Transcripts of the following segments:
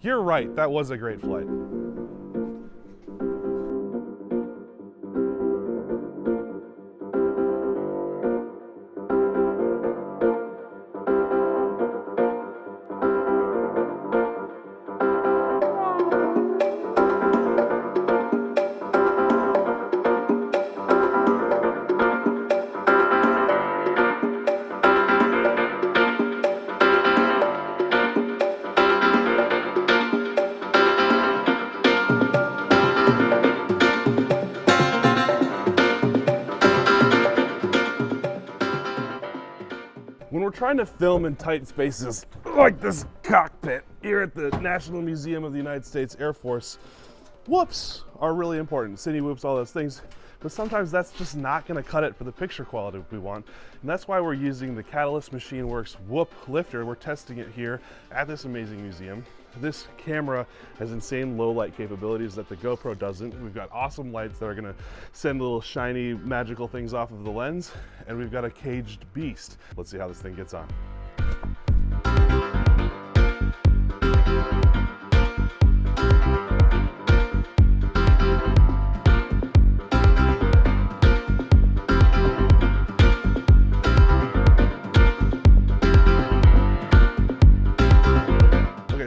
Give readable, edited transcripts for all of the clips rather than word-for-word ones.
You're right, that was a great flight. When we're trying to film in tight spaces like this cockpit here at the National Museum of the United States Air Force, whoops are really important. Cine whoops, all those things. But sometimes that's just not going to cut it for the picture quality we want. And that's why we're using the Catalyst Machineworks Whoop Lifter. We're testing it here at this amazing museum. This camera has insane low light capabilities that the GoPro doesn't. We've got awesome lights that are gonna send little shiny magical things off of the lens, and we've got a caged beast. Let's see how this thing gets on.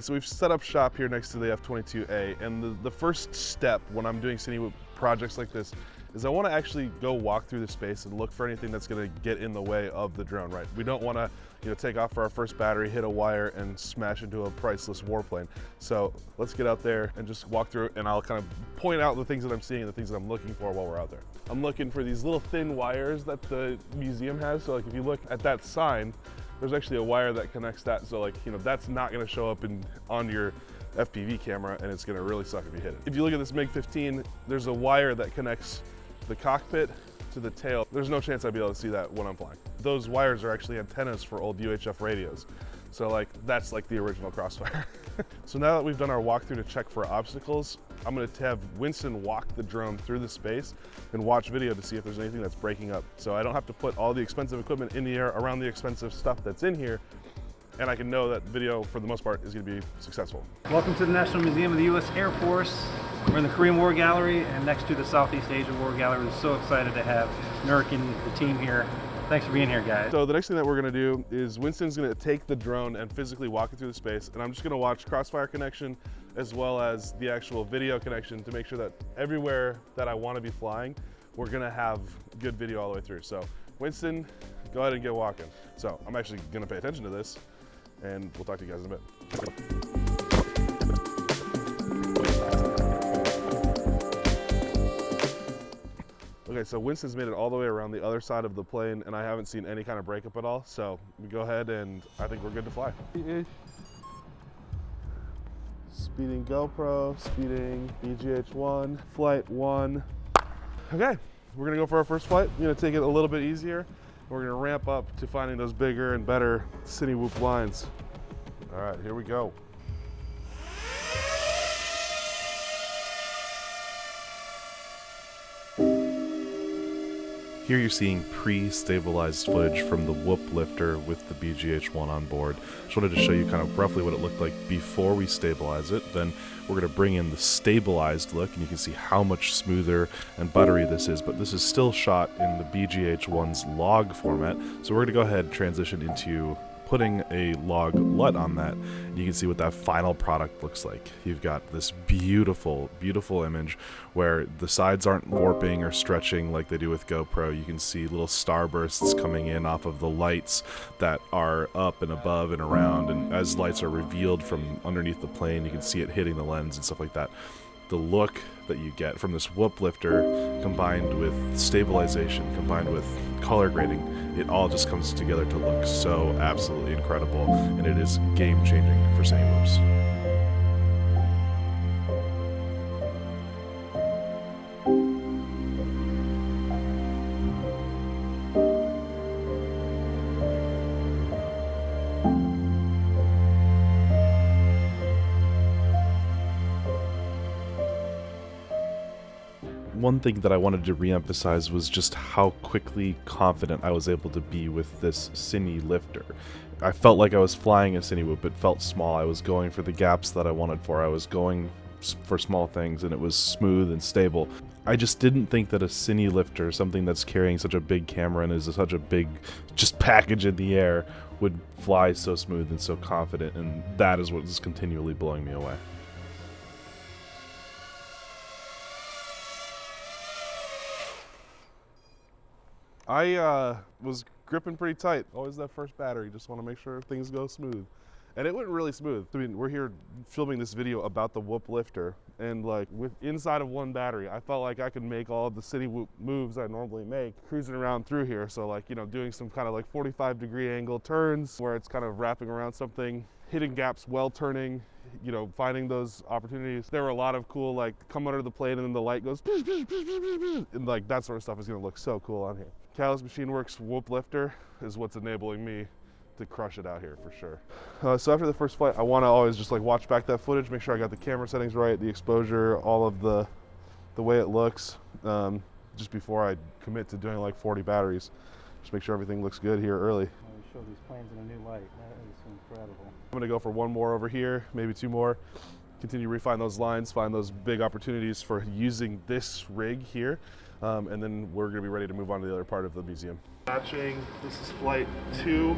So we've set up shop here next to the F-22A, and the first step when I'm doing Cine Whoop projects like this is I want to actually go walk through the space and look for anything that's going to get in the way of the drone, right? We don't want to, take off for our first battery, hit a wire, and smash into a priceless warplane. So let's get out there and just walk through, and I'll kind of point out the things that I'm seeing and the things that I'm looking for while we're out there. I'm looking for these little thin wires that the museum has. So like if you look at that sign, there's actually a wire that connects that, so that's not going to show up on your FPV camera, and it's going to really suck if you hit it. If you look at this MiG-15, there's a wire that connects the cockpit to the tail. There's no chance I'd be able to see that when I'm flying. Those wires are actually antennas for old UHF radios. So that's the original Crossfire. So now that we've done our walkthrough to check for obstacles, I'm going to have Winston walk the drone through the space and watch video to see if there's anything that's breaking up. So I don't have to put all the expensive equipment in the air around the expensive stuff that's in here, and I can know that video, for the most part, is going to be successful. Welcome to the National Museum of the U.S. Air Force. We're in the Korean War Gallery and next to the Southeast Asia War Gallery. We're so excited to have Nurk and the team here. Thanks for being here, guys. So the next thing that we're gonna do is Winston's gonna take the drone and physically walk it through the space, and I'm just gonna watch crossfire connection as well as the actual video connection to make sure that everywhere that I wanna be flying, we're gonna have good video all the way through. So Winston, go ahead and get walking. So I'm actually gonna pay attention to this, and we'll talk to you guys in a bit. Okay, so Winston's made it all the way around the other side of the plane, and I haven't seen any kind of breakup at all. So we go ahead, and I think we're good to fly. Speeding GoPro, speeding BGH1, flight 1. Okay, we're gonna go for our first flight. We're gonna take it a little bit easier. We're gonna ramp up to finding those bigger and better Cine Whoop lines. All right, here we go. Here you're seeing pre-stabilized footage from the Whoop Lifter with the BGH1 on board. Just wanted to show you kind of roughly what it looked like before we stabilize it. Then we're going to bring in the stabilized look, and you can see how much smoother and buttery this is. But this is still shot in the BGH1's log format, so we're going to go ahead and transition into putting a log LUT on that. You can see what that final product looks like. You've got this beautiful, beautiful image where the sides aren't warping or stretching like they do with GoPro. You can see little starbursts coming in off of the lights that are up and above and around, and as lights are revealed from underneath the plane, you can see it hitting the lens and stuff like that. The look that you get from this Whoop Lifter combined with stabilization, combined with color grading, it all just comes together to look so absolutely incredible, and it is game-changing for Cine Whoops. One thing that I wanted to re-emphasize was just how quickly confident I was able to be with this Cine Lifter. I felt like I was flying a Cine Whoop. It felt small. I was going for the gaps that I wanted for. I was going for small things, and it was smooth and stable. I just didn't think that a Cine Lifter, something that's carrying such a big camera and is such a big just package in the air, would fly so smooth and so confident, and that is what is continually blowing me away. I was gripping pretty tight. Always that first battery, just want to make sure things go smooth. And it went really smooth. I mean, we're here filming this video about the Whoop Lifter, and like inside of one battery, I felt like I could make all of the Cine Whoop moves I normally make cruising around through here. So like, you know, doing some kind of like 45-degree angle turns where it's kind of wrapping around something, hitting gaps while turning, you know, finding those opportunities. There were a lot of cool, like, come under the plane and then the light goes, and like that sort of stuff is gonna look so cool on here. Catalyst Machineworks Whoop Lifter is what's enabling me to crush it out here for sure. So after the first flight, I want to always just like watch back that footage, make sure I got the camera settings right, the exposure, all of the way it looks, just before I commit to doing like 40 batteries. Just make sure everything looks good here early. We show these planes in a new light. That is incredible. I'm gonna go for one more over here, maybe two more. Continue to refine those lines, find those big opportunities for using this rig here, and then we're gonna be ready to move on to the other part of the museum. Matching, this is flight 2.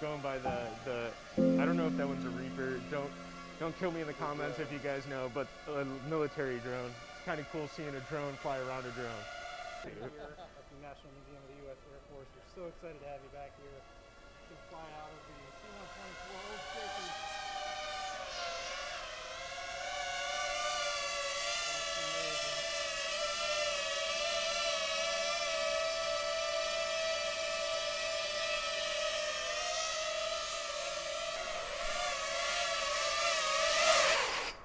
Going by the I don't know if that one's a Reaper. Don't kill me in the comments if you guys know, but a military drone. It's kind of cool seeing a drone fly around a drone. Here at the National Museum of the U.S. Air Force, we're so excited to have you back here to fly out of the C-124 Old Station.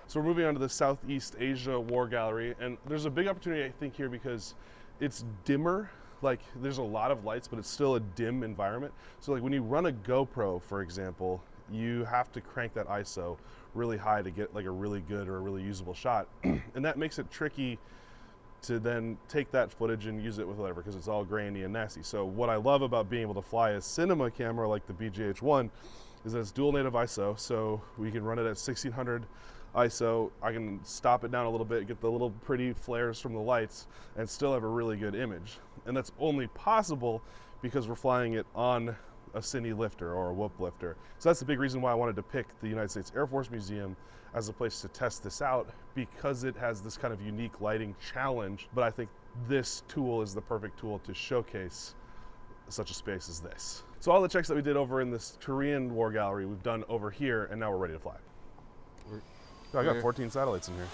So we're moving on to the Southeast Asia War Gallery, and there's a big opportunity I think here because it's dimmer. Like there's a lot of lights, but it's still a dim environment. So like when you run a GoPro, for example, you have to crank that ISO really high to get like a really good or a really usable shot. And that makes it tricky to then take that footage and use it with whatever, because it's all grainy and nasty. So what I love about being able to fly a cinema camera like the BGH1 is that it's dual native ISO, so we can run it at 1600 ISO. I can stop it down a little bit, get the little pretty flares from the lights, and still have a really good image. And that's only possible because we're flying it on a Cine Lifter or a Whoop Lifter. So that's the big reason why I wanted to pick the United States Air Force Museum as a place to test this out, because it has this kind of unique lighting challenge. But I think this tool is the perfect tool to showcase such a space as this. So all the checks that we did over in this Korean War Gallery, we've done over here, and now we're ready to fly. I got 14 satellites in here.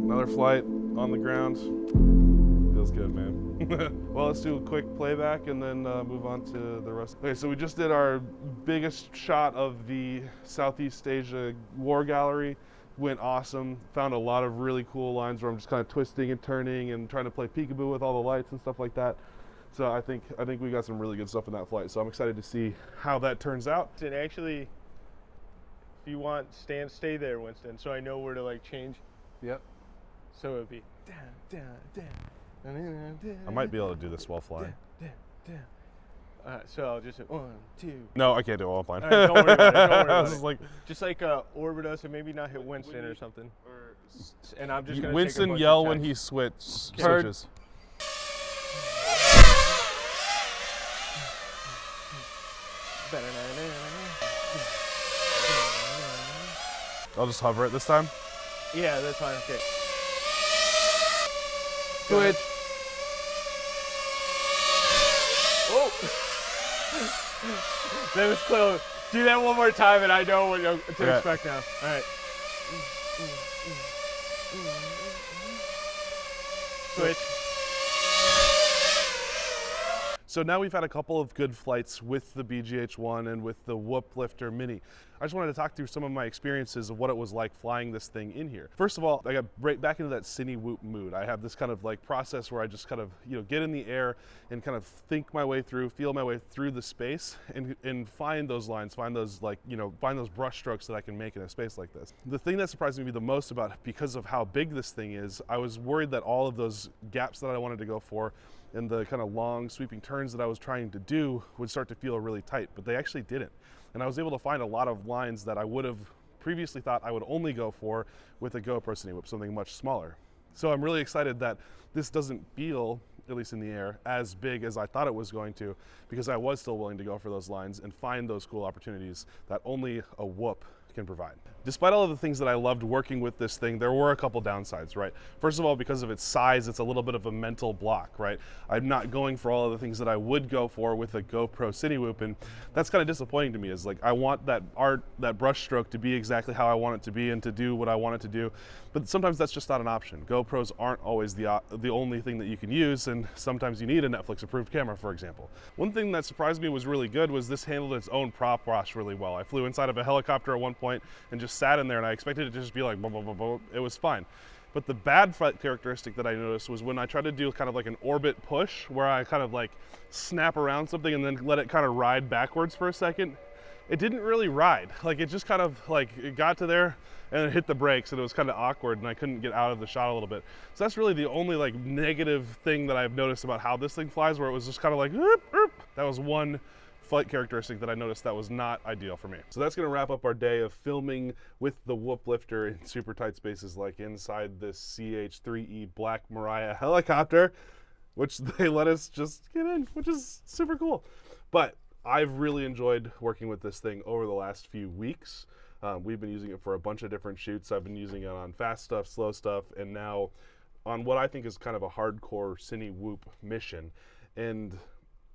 Another flight on the ground. Feels good, man. Well, let's do a quick playback and then move on to the rest. Okay, so we just did our biggest shot of the Southeast Asia War Gallery. Went awesome. Found a lot of really cool lines where I'm just kind of twisting and turning and trying to play peekaboo with all the lights and stuff like that. So I think we got some really good stuff in that flight. So I'm excited to see how that turns out. And actually, if you want, stay there, Winston, so I know where to like change. Yep. So it would be down, down, down. I might be able to do this while flying. Down, down, down. So I'll just 1, 2. No, I can't do it while I'm flying. All right, don't worry about it. Don't worry about This is it. like, Just like orbit us and maybe not hit Winston or something. And I'm just gonna Winston take a bunch yell of when times. he switches. I'll just hover it this time. Yeah, that's fine. Okay. Switch. Oh! That was close. Do that one more time and I know what to expect now. All right. Switch. So now we've had a couple of good flights with the BGH-1 and with the Whoop Lifter Mini. I just wanted to talk through some of my experiences of what it was like flying this thing in here. First of all, I got right back into that cine whoop mood. I have this kind of like process where I just kind of, get in the air and kind of think my way through, feel my way through the space and find those lines, find those find those brush strokes that I can make in a space like this. The thing that surprised me the most about it, because of how big this thing is, I was worried that all of those gaps that I wanted to go for and the kind of long sweeping turns that I was trying to do would start to feel really tight, but they actually didn't. And I was able to find a lot of lines that I would have previously thought I would only go for with a GoPro Cine Whoop, something much smaller. So I'm really excited that this doesn't feel, at least in the air, as big as I thought it was going to, because I was still willing to go for those lines and find those cool opportunities that only a Whoop can provide. Despite all of the things that I loved working with this thing, there were a couple downsides, right? First of all, because of its size, it's a little bit of a mental block, right? I'm not going for all of the things that I would go for with a GoPro Cine Whoop, and that's kind of disappointing to me. Is like, I want that brush stroke to be exactly how I want it to be and to do what I want it to do, but sometimes that's just not an option. GoPros aren't always the only thing that you can use, and sometimes you need a Netflix-approved camera, for example. One thing that surprised me was really good was this handled its own prop wash really well. I flew inside of a helicopter at one point and just sat in there, and I expected it to just be like, boom, boom, boom, boom. It was fine. But the bad flight characteristic that I noticed was when I tried to do kind of like an orbit push, where I kind of like snap around something and then let it kind of ride backwards for a second, it didn't really ride. Like, it just kind of like, it got to there and it hit the brakes, and it was kind of awkward, and I couldn't get out of the shot a little bit. So that's really the only like negative thing that I've noticed about how this thing flies, where it was just kind of like, oop, oop. That was one flight characteristic that I noticed that was not ideal for me. So that's gonna wrap up our day of filming with the Whoop Lifter in super tight spaces, like inside this CH-3E Black Mariah helicopter, which they let us just get in, which is super cool. But I've really enjoyed working with this thing over the last few weeks. We've been using it for a bunch of different shoots. I've been using it on fast stuff, slow stuff, and now on what I think is kind of a hardcore Cine Whoop mission. And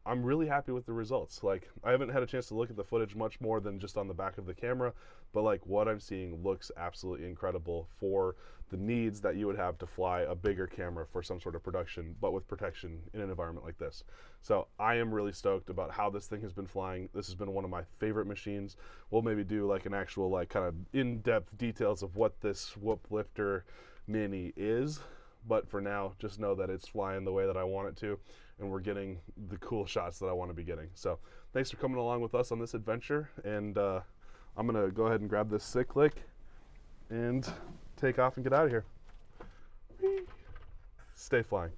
I'm really happy with the results. Like, I haven't had a chance to look at the footage much more than just on the back of the camera, but like what I'm seeing looks absolutely incredible for the needs that you would have to fly a bigger camera for some sort of production, but with protection in an environment like this. So I am really stoked about how this thing has been flying. This has been one of my favorite machines. We'll maybe do like an actual like kind of in-depth details of what this Whoop Lifter Mini is. But for now, just know that it's flying the way that I want it to, and we're getting the cool shots that I want to be getting. So thanks for coming along with us on this adventure, and I'm gonna go ahead and grab this cyclic and take off and get out of here. Whee! Stay flying.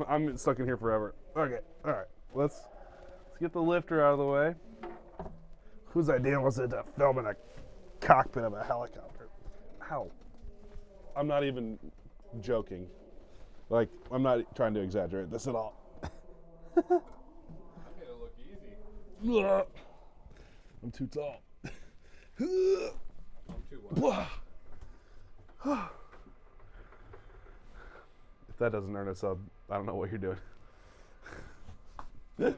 I'm stuck in here forever. Okay, all right. Let's get the lifter out of the way. Whose idea was it to film in a cockpit of a helicopter? Ow. I'm not even joking. Like, I'm not trying to exaggerate this at all. That made it look easy. I'm too tall. I'm too wide. If that doesn't earn us up, I don't know what you're doing.